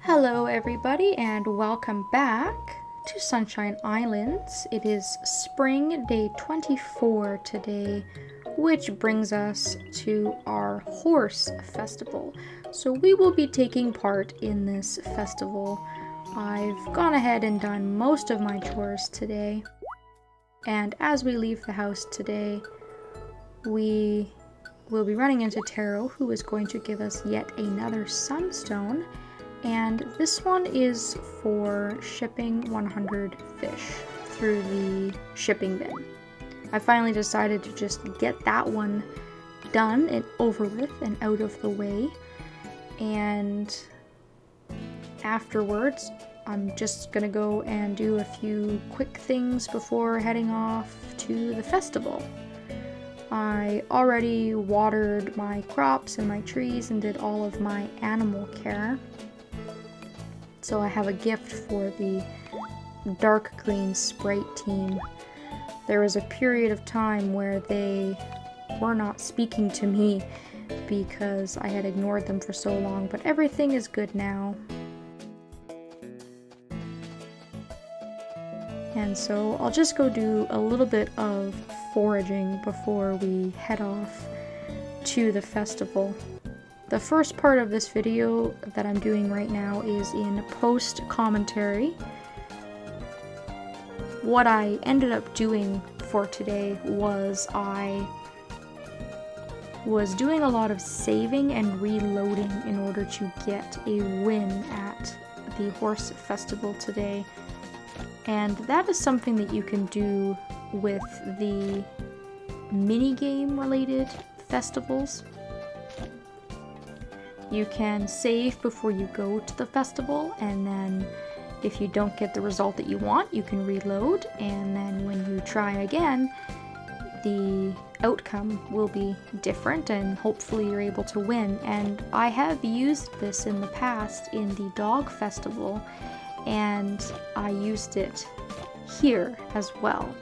Hello, everybody, and welcome back to Sunshine Islands. It is spring day 24 today, which brings us to our horse festival. So, we will be taking part in this festival. I've gone ahead and done most of my chores today, and as we leave the house today, we will be running into Taro, who is going to give us yet another sunstone. And this one is for shipping 100 fish through the shipping bin. I finally decided to just get that one done and over with and out of the way. And afterwards, I'm just gonna go and do a few quick things before heading off to the festival. I already watered my crops and my trees and did all of my animal care. So I have a gift for the dark green Sprite team. There was a period of time where they were not speaking to me because I had ignored them for so long, but everything is good now. And so I'll just go do a little bit of foraging before we head off to the festival. The first part of this video that I'm doing right now is in post commentary. What I ended up doing for today was I was doing a lot of saving and reloading in order to get a win at the horse festival today. And that is something that you can do with the minigame related festivals. You can save before you go to the festival, and then if you don't get the result that you want, you can reload, and then when you try again, the outcome will be different and hopefully you're able to win. And I have used this in the past in the dog festival, and I used it here as well.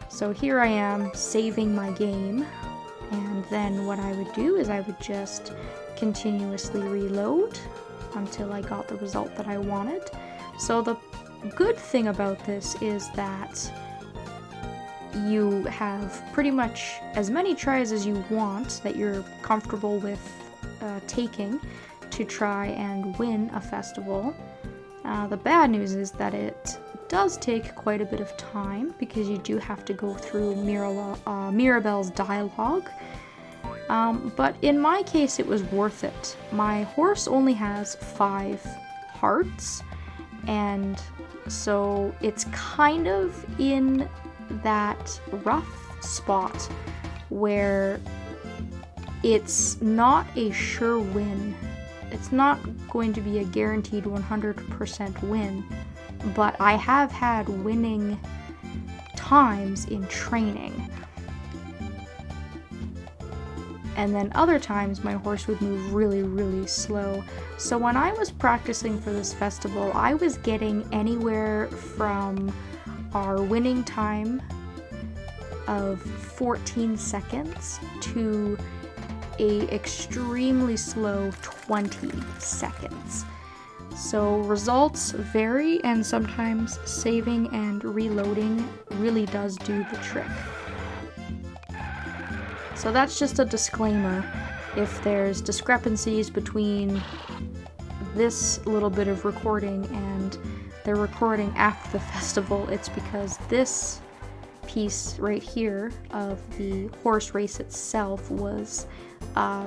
So here I am saving my game, and then what I would do is I would just continuously reload until I got the result that I wanted. So the good thing about this is that you have pretty much as many tries as you want that you're comfortable with taking to try and win a festival. The bad news is that it does take quite a bit of time because you do have to go through Mirabelle's dialogue. But in my case, it was worth it. My horse only has 5 hearts, and so it's kind of in that rough spot where it's not a sure win. It's not going to be a guaranteed 100% win, but I have had winning times in training. And then other times my horse would move really, really slow. So when I was practicing for this festival, I was getting anywhere from our winning time of 14 seconds to a extremely slow 20 seconds. So results vary, and sometimes saving and reloading really does do the trick. So that's just a disclaimer. If there's discrepancies between this little bit of recording and the recording after the festival, it's because this piece right here of the horse race itself was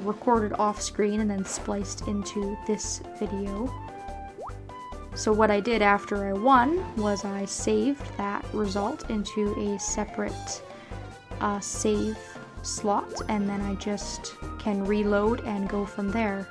recorded off screen and then spliced into this video. So what I did after I won was I saved that result into a separate save slot, and then I just can reload and go from there.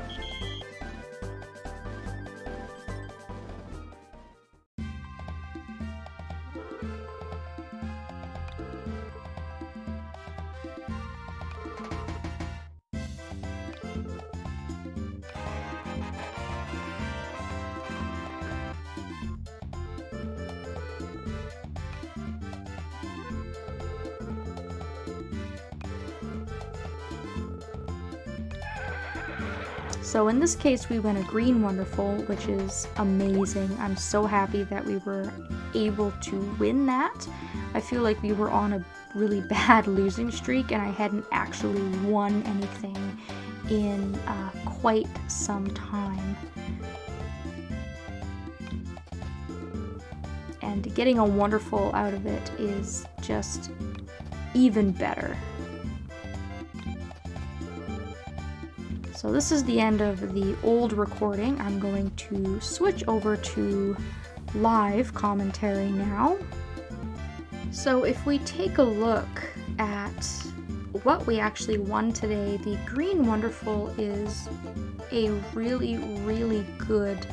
So in this case, we went a green wonderful, which is amazing. I'm so happy that we were able to win that. I feel like we were on a really bad losing streak and I hadn't actually won anything in quite some time. And getting a wonderful out of it is just even better. So this is the end of the old recording. I'm going to switch over to live commentary now. So if we take a look at what we actually won today, the Green Wonderful is a really, really good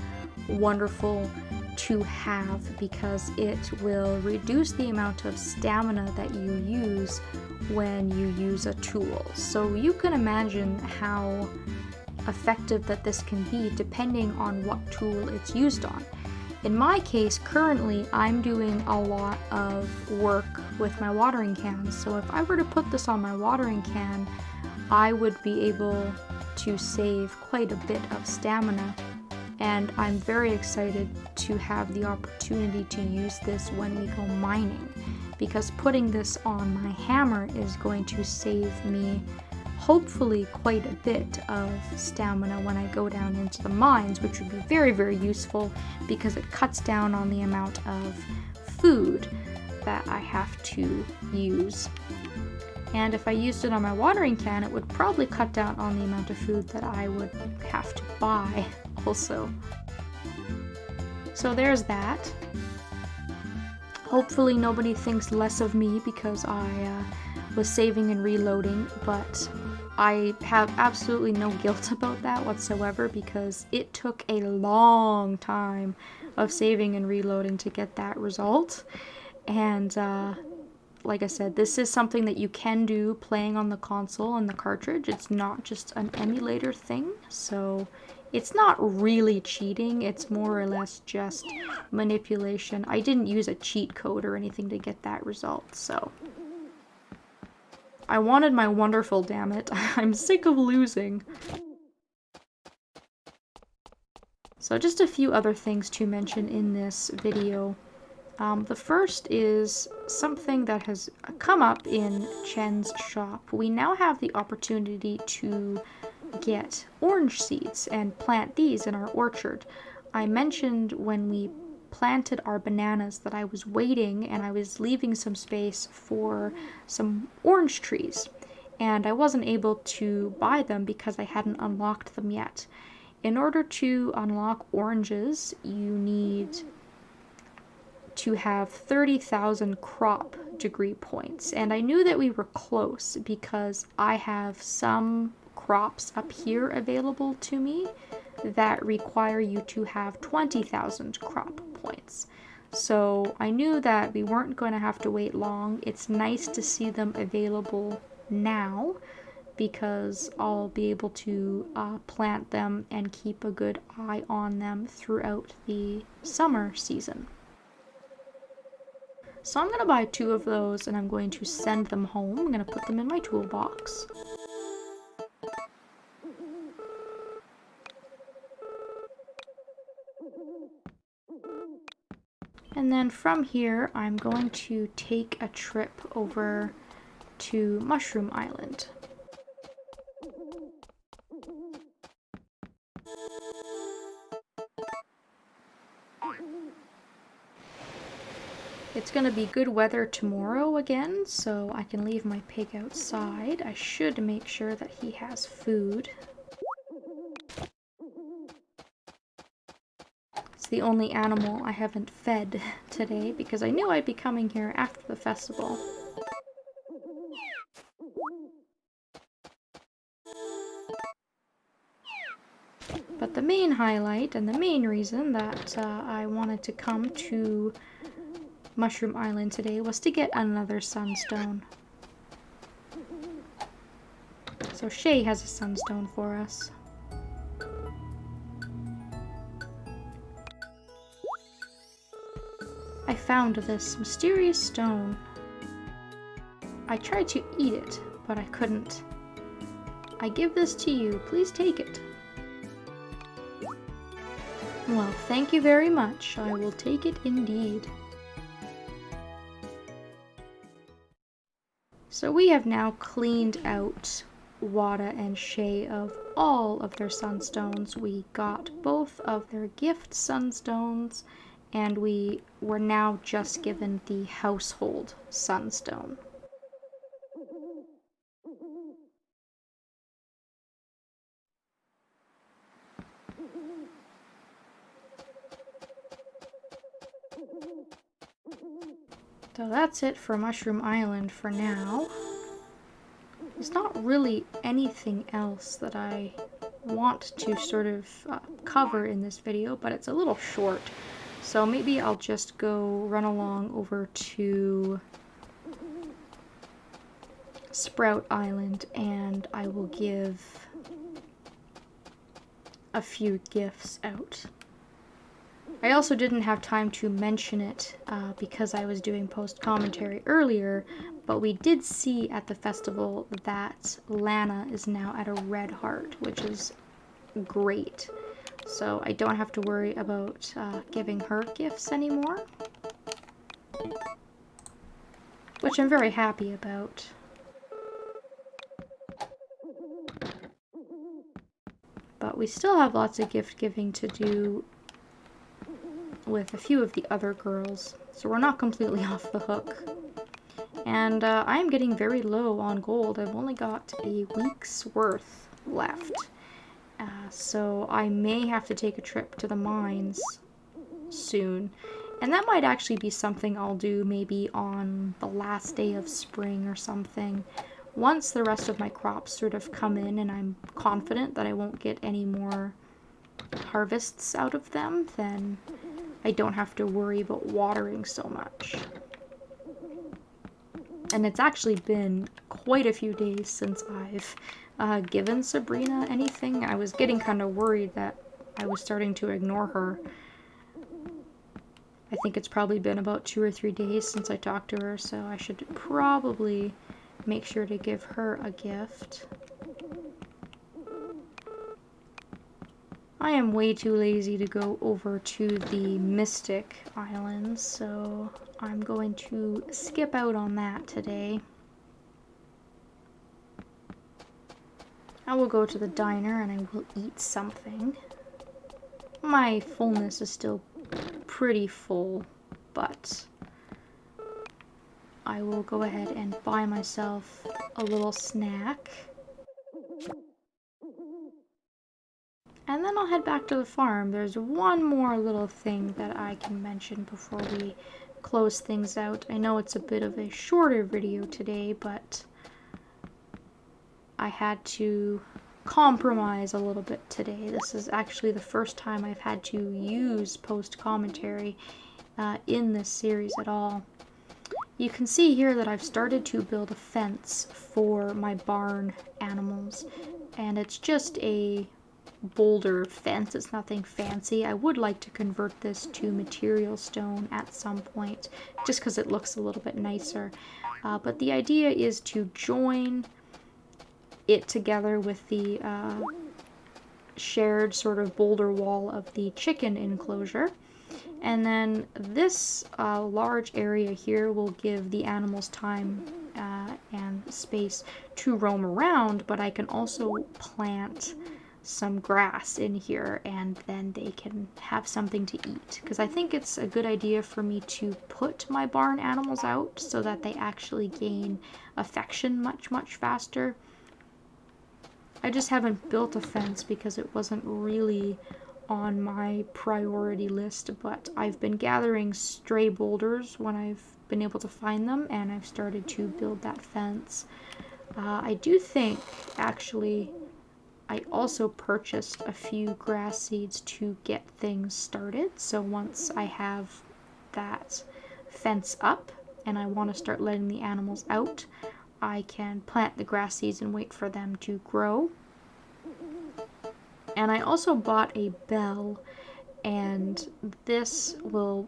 Wonderful to have because it will reduce the amount of stamina that you use when you use a tool. So you can imagine how effective that this can be depending on what tool it's used on. In my case, currently, I'm doing a lot of work with my watering cans. So if I were to put this on my watering can, I would be able to save quite a bit of stamina. And I'm very excited to have the opportunity to use this when we go mining, because putting this on my hammer is going to save me hopefully quite a bit of stamina when I go down into the mines, which would be very, very useful because it cuts down on the amount of food that I have to use. And if I used it on my watering can, it would probably cut down on the amount of food that I would have to buy also. So there's that. Hopefully nobody thinks less of me because I was saving and reloading, but I have absolutely no guilt about that whatsoever because it took a long time of saving and reloading to get that result. And like I said, this is something that you can do playing on the console and the cartridge. It's not just an emulator thing, so it's not really cheating. It's more or less just manipulation. I didn't use a cheat code or anything to get that result, so I wanted my wonderful, damn it. I'm sick of losing. So just a few other things to mention in this video. The first is something that has come up in Chen's shop. We now have the opportunity to get orange seeds and plant these in our orchard. I mentioned when we planted our bananas that I was waiting and I was leaving some space for some orange trees, and I wasn't able to buy them because I hadn't unlocked them yet. In order to unlock oranges, you need to have 30,000 crop degree points, and I knew that we were close because I have some crops up here available to me that require you to have 20,000 crop points. So I knew that we weren't going to have to wait long. It's nice to see them available now because I'll be able to plant them and keep a good eye on them throughout the summer season. So I'm going to buy 2 of those and I'm going to send them home. I'm going to put them in my toolbox. And then from here, I'm going to take a trip over to Mushroom Island. It's going to be good weather tomorrow again, so I can leave my pig outside. I should make sure that he has food. It's the only animal I haven't fed today because I knew I'd be coming here after the festival. But the main highlight and the main reason that I wanted to come to Mushroom Island today was to get another sunstone. So Shay has a sunstone for us. I found this mysterious stone. I tried to eat it, but I couldn't. I give this to you. Please take it. Well, thank you very much. I will take it indeed. So we have now cleaned out Wada and Shay of all of their sunstones. We got both of their gift sunstones, and we were now just given the household sunstone. So that's it for Mushroom Island for now. There's not really anything else that I want to sort of cover in this video, but it's a little short. So maybe I'll just go run along over to Sprout Island and I will give a few gifts out. I also didn't have time to mention it because I was doing post-commentary earlier, but we did see at the festival that Lana is now at a red heart, which is great. So I don't have to worry about giving her gifts anymore, which I'm very happy about. But we still have lots of gift giving to do with a few of the other girls, so we're not completely off the hook. And I am getting very low on gold. I've only got a week's worth left. So I may have to take a trip to the mines soon. And that might actually be something I'll do maybe on the last day of spring or something. Once the rest of my crops sort of come in and I'm confident that I won't get any more harvests out of them, then I don't have to worry about watering so much. And it's actually been quite a few days since I've given Sabrina anything. I was getting kind of worried that I was starting to ignore her. I think it's probably been about 2 or 3 days since I talked to her, so I should probably make sure to give her a gift. I am way too lazy to go over to the Mystic Islands, so I'm going to skip out on that today. I will go to the diner and I will eat something. My fullness is still pretty full, but I will go ahead and buy myself a little snack. And then I'll head back to the farm. There's one more little thing that I can mention before we close things out. I know it's a bit of a shorter video today, but I had to compromise a little bit today. This is actually the first time I've had to use post-commentary in this series at all. You can see here that I've started to build a fence for my barn animals, and it's just a boulder fence. It's nothing fancy. I would like to convert this to material stone at some point, just because it looks a little bit nicer. But the idea is to join it together with the shared sort of boulder wall of the chicken enclosure. And then this large area here will give the animals time and space to roam around, but I can also plant some grass in here and then they can have something to eat, because I think it's a good idea for me to put my barn animals out so that they actually gain affection much faster. I just haven't built a fence because it wasn't really on my priority list, but I've been gathering stray boulders when I've been able to find them, and I've started to build that fence. I do think, actually, I also purchased a few grass seeds to get things started, so once I have that fence up and I want to start letting the animals out, I can plant the grass seeds and wait for them to grow. And I also bought a bell, and this will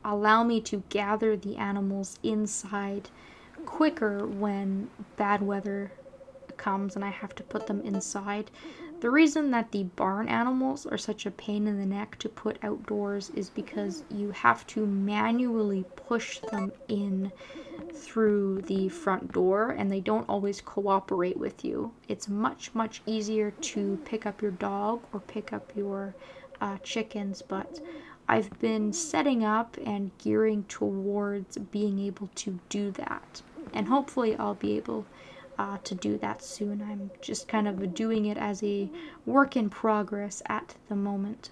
allow me to gather the animals inside quicker when bad weather comes and I have to put them inside. The reason that the barn animals are such a pain in the neck to put outdoors is because you have to manually push them in through the front door, and they don't always cooperate with you. It's much, much easier to pick up your dog or pick up your chickens, but I've been setting up and gearing towards being able to do that. And hopefully I'll be able to do that soon. I'm just kind of doing it as a work in progress at the moment.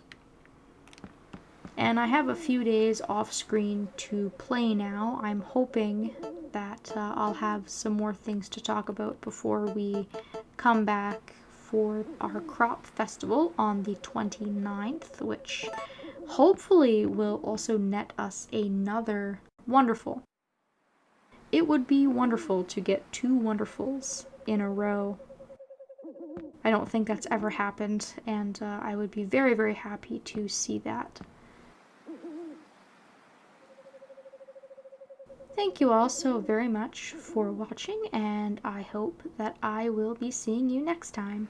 And I have a few days off screen to play now. I'm hoping that I'll have some more things to talk about before we come back for our crop festival on the 29th, which hopefully will also net us another wonderful. It would be wonderful to get 2 wonderfuls in a row. I don't think that's ever happened, and I would be very, very happy to see that. Thank you all so very much for watching, and I hope that I will be seeing you next time.